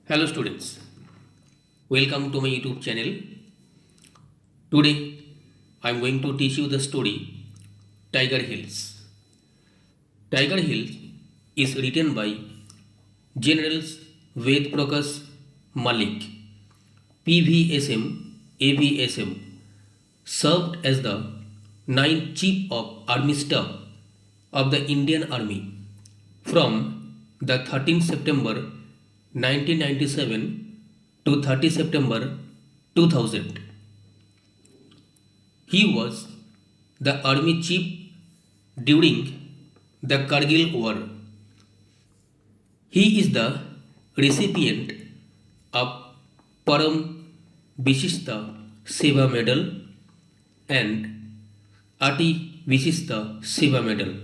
Hello students, welcome to my YouTube channel. Today I am going to teach you the story Tiger Hills. Tiger Hills is written by Generals Ved Prakash Malik, PVSM AVSM, served as the 9th Chief of Army Staff of the Indian Army from the 13th September 1997 to 30 September 2000. He was the army chief during the Kargil War. He is the recipient of Param Vishishta Seva Medal and Ati Vishishta Seva Medal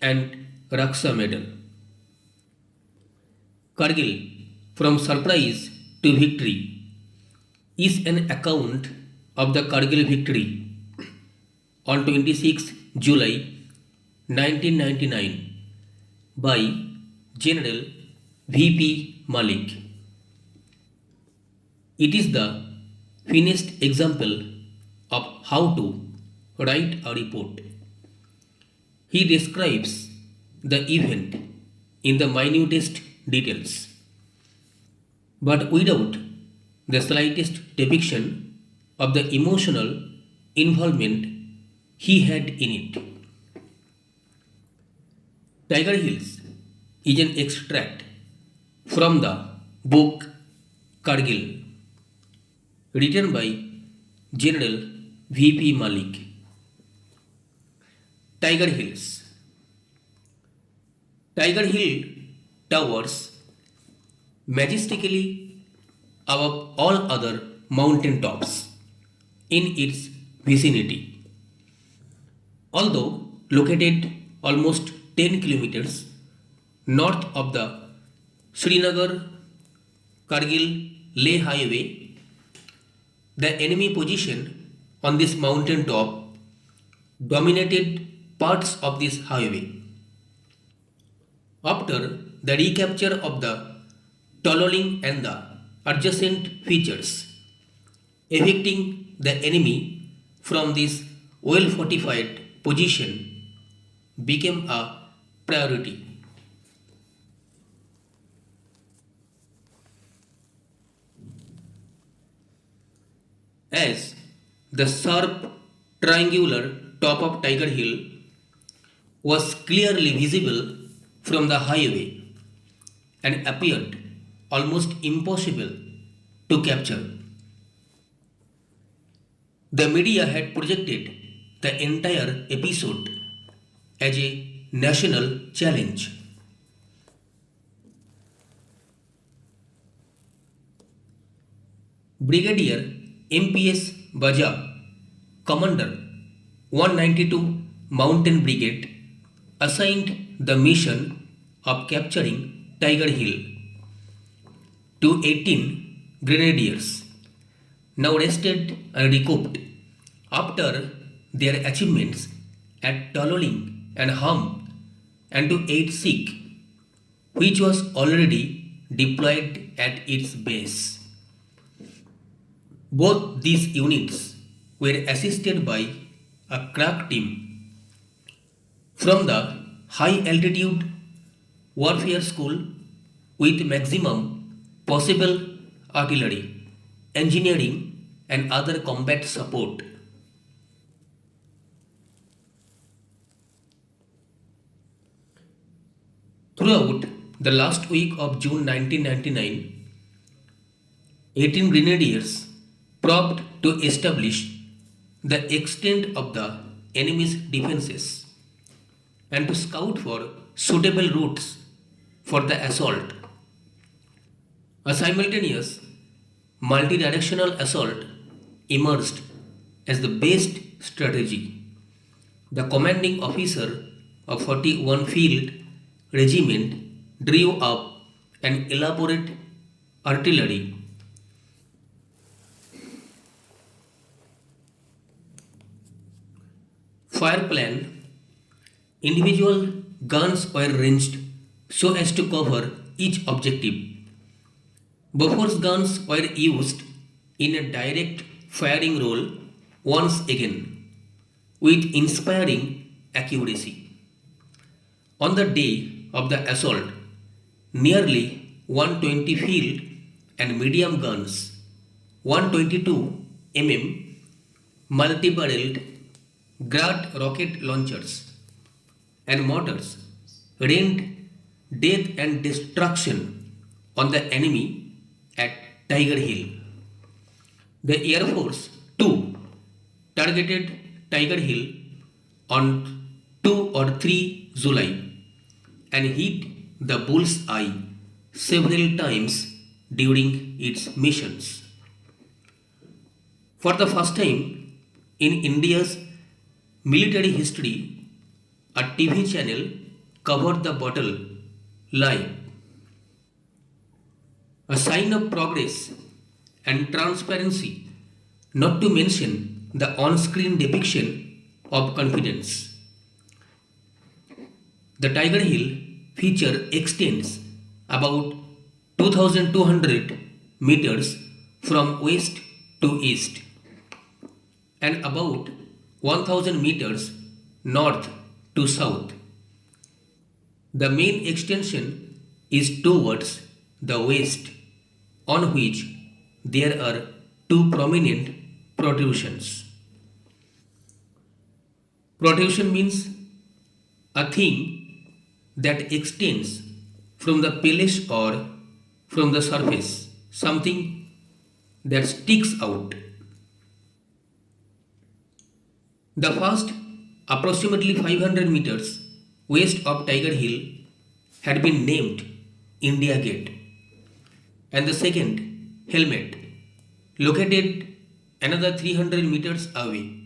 and Raksha Medal. Kargil, from surprise to victory, is an account of the Kargil victory on 26 July 1999 by General V.P. Malik. It is the finished example of how to write a report. He describes the event in the minutest details, but without the slightest depiction of the emotional involvement he had in it. Tiger Hills is an extract from the book Kargil, written by General V.P. Malik. Tiger Hills. Tiger Hill towers majestically above all other mountain tops in its vicinity. Although located almost 10 kilometers north of the Srinagar Kargil Leh highway, the enemy position on this mountain top dominated parts of this highway. After the recapture of the Tololing and the adjacent features, evicting the enemy from this well-fortified position became a priority. As the sharp triangular top of Tiger Hill was clearly visible from the highway and appeared almost impossible to capture. The media had projected the entire episode as a national challenge. Brigadier MPS Baja, Commander 192 Mountain Brigade, assigned the mission of capturing Tiger Hill to 18 grenadiers, now rested and recouped after their achievements at Tololing and Hum, and to 8 Sikh, which was already deployed at its base. Both these units were assisted by a crack team from the high altitude warfare school with maximum possible artillery, engineering, and other combat support. Throughout the last week of June 1999, 18 grenadiers probed to establish the extent of the enemy's defenses and to scout for suitable routes for the assault. A simultaneous multi-directional assault emerged as the best strategy. The commanding officer of 41 Field Regiment drew up an elaborate artillery fire plan. Individual guns were ranged so as to cover each objective Buffer's guns were used in a direct firing role once again with inspiring accuracy. On the day of the assault, nearly 120 field and medium guns, 122 mm multi-barreled Grad rocket launchers and mortars rained death and destruction on the enemy at Tiger Hill. The Air Force too targeted Tiger Hill on 2 or 3 July and hit the bull's eye several times during its missions. For the first time in India's military history, a TV channel covered the battle live, a sign of progress and transparency, not to mention the on screen depiction of confidence. The Tiger Hill feature extends about 2200 meters from west to east and about 1000 meters north to south. The main extension is towards the west, on which there are two prominent protrusions. Protrusion means a thing that extends from the pelage or from the surface, something that sticks out. The first, approximately 500 meters west of Tiger Hill, had been named India Gate, and the second, Helmet, located another 300 meters away.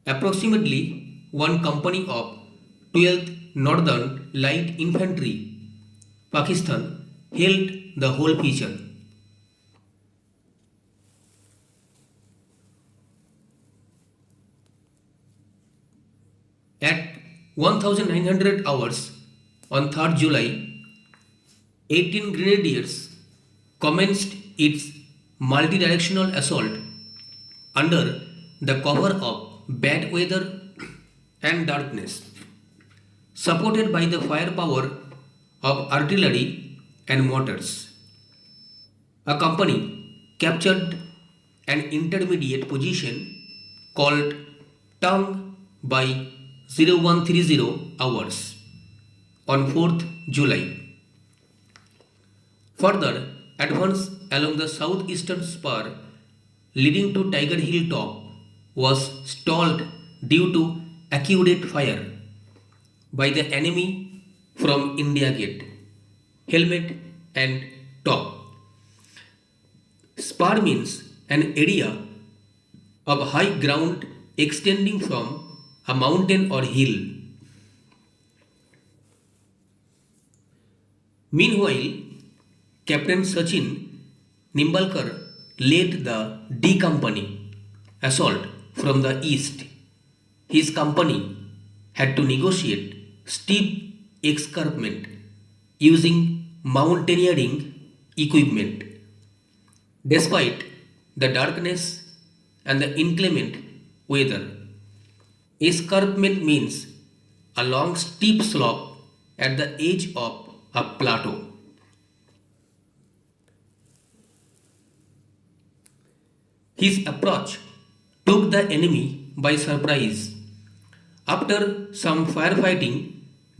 Approximately one company of 12th Northern Light Infantry, Pakistan, held the whole feature. At 1900 hours on 3rd July, 18 Grenadiers commenced its multi-directional assault under the cover of bad weather and darkness, supported by the firepower of artillery and mortars. A company captured an intermediate position called Tongue by 0130 hours on 4th July. Further advance along the southeastern spur leading to Tiger Hill top was stalled due to accurate fire by the enemy from India Gate, Helmet and top. Spur means an area of high ground extending from a mountain or hill. Meanwhile, Captain Sachin Nimbalkar led the D Company assault from the east. His company had to negotiate steep escarpment using mountaineering equipment. Despite the darkness and the inclement weather, escarpment means a long steep slope at the edge of a plateau. His approach took the enemy by surprise. After some firefighting,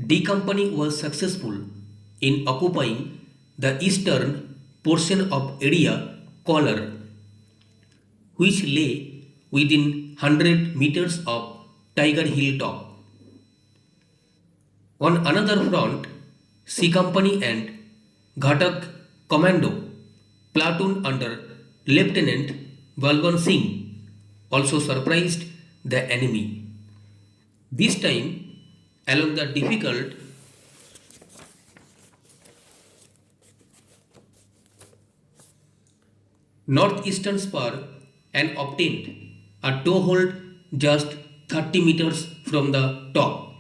D Company was successful in occupying the eastern portion of area collar, which lay within 100 meters of Tiger Hill top. On another front, C Company and Ghatak Commando platoon under Lieutenant Balban Singh also surprised the enemy. This time, along the difficult northeastern spur and obtained a toehold just 30 meters from the top.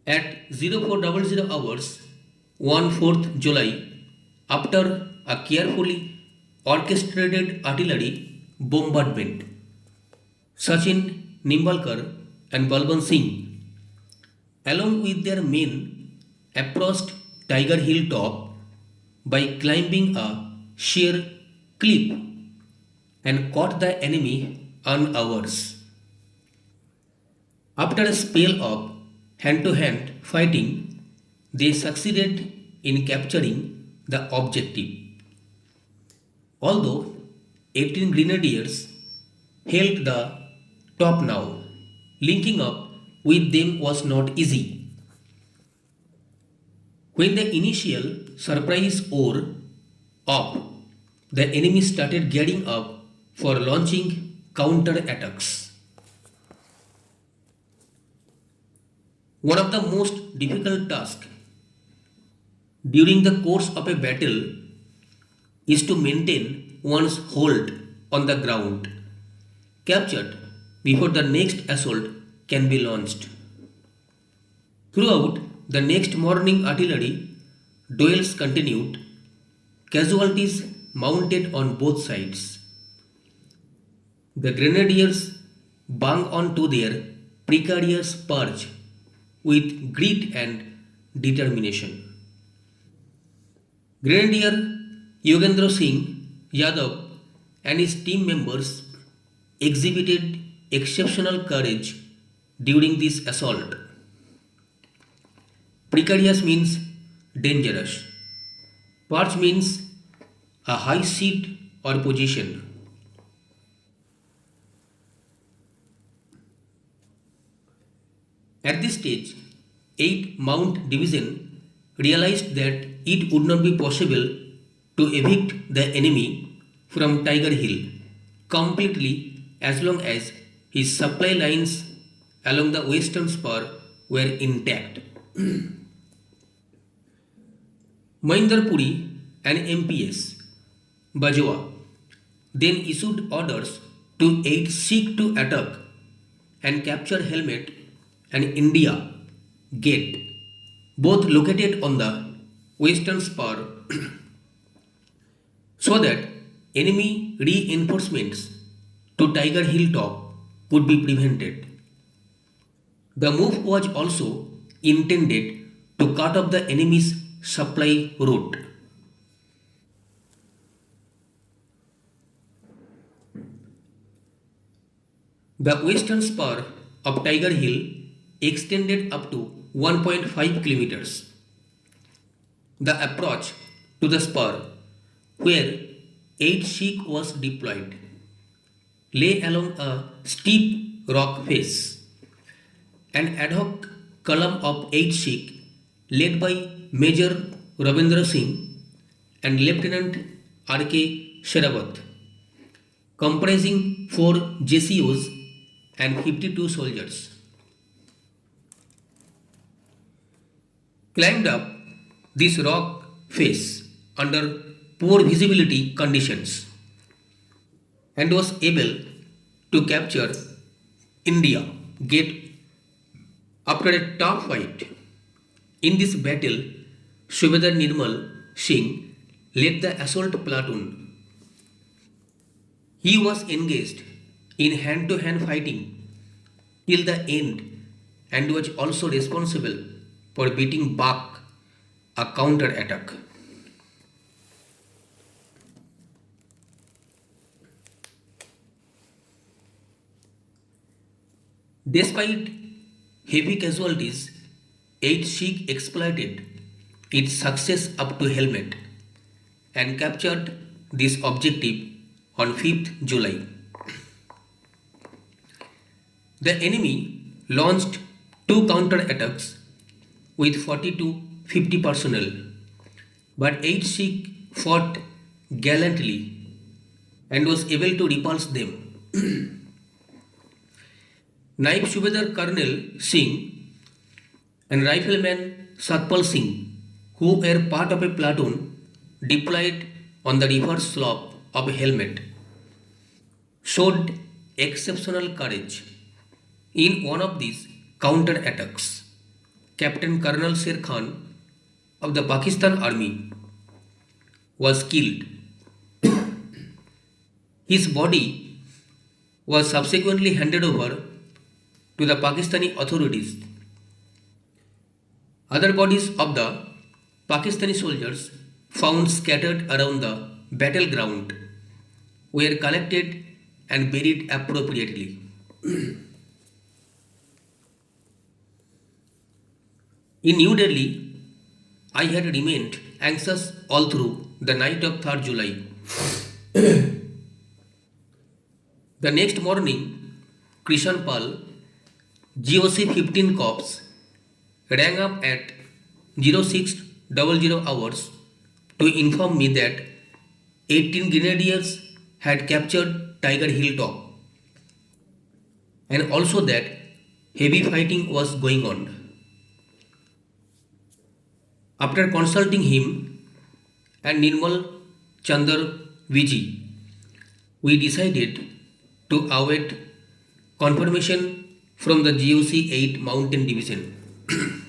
At 0400 hours, 1/4 July, after a carefully orchestrated artillery bombardment. Sachin Nimbalkar and Balban Singh, along with their men, approached Tiger Hill top by climbing a sheer cliff and caught the enemy unawares. After a spell of hand to hand fighting, they succeeded in capturing the objective. Although 18 grenadiers held the top now, linking up with them was not easy. When the initial surprise wore off, the enemy started gearing up for launching counter attacks. One of the most difficult tasks during the course of a battle is to maintain one's hold on the ground, captured before the next assault can be launched. Throughout the next morning, artillery duels continued, casualties mounted on both sides. The grenadiers bung on to their precarious perch with grit and determination. Grenadier Yogendra Singh Yadav and his team members exhibited exceptional courage during this assault. Precarious means dangerous. Perch means a high seat or position. At this stage, 8th Mount Division realized that it would not be possible to evict the enemy from Tiger Hill completely as long as his supply lines along the western spur were intact. Mahinder Puri and MPS Bajwa then issued orders to aid Sikh to attack and capture Helmet and India Gate, both located on the western spur, so that enemy reinforcements to Tiger Hill top could be prevented. The move was also intended to cut off the enemy's supply route. The western spur of Tiger Hill extended up to 1.5 kilometers. The approach to the spur, where 8 Sikh was deployed, lay along a steep rock face. An ad hoc column of 8 Sikh, led by Major Ravindra Singh and Lieutenant R.K. Sheravat, comprising 4 JCOs and 52 soldiers, climbed up this rock face under poor visibility conditions and was able to capture India Gate after a tough fight. In this battle, Subedar Nirmal Singh led the assault platoon. He was engaged in hand-to-hand fighting till the end and was also responsible for beating back a counter-attack. Despite heavy casualties, 8 Sikh exploited its success up to Helmet and captured this objective on 5th July. The enemy launched 2 counter-attacks with 40 to 50 personnel, but 8 Sikh fought gallantly and was able to repulse them. Naib Subedar Colonel Singh and Rifleman Satpal Singh, who were part of a platoon deployed on the reverse slope of Helmet, showed exceptional courage. In one of these counter-attacks, Captain Colonel Sher Khan of the Pakistan Army was killed. His body was subsequently handed over to the Pakistani authorities. Other bodies of the Pakistani soldiers found scattered around the battleground were collected and buried appropriately. In New Delhi, I had remained anxious all through the night of 3rd July. The next morning, Krishan Pal, GOC 15 Corps, rang up at 0600 hours to inform me that 18 grenadiers had captured Tiger Hill top and also that heavy fighting was going on. After consulting him and Nirmal Chandar Viji, we decided to await confirmation from the GOC 8 Mountain Division.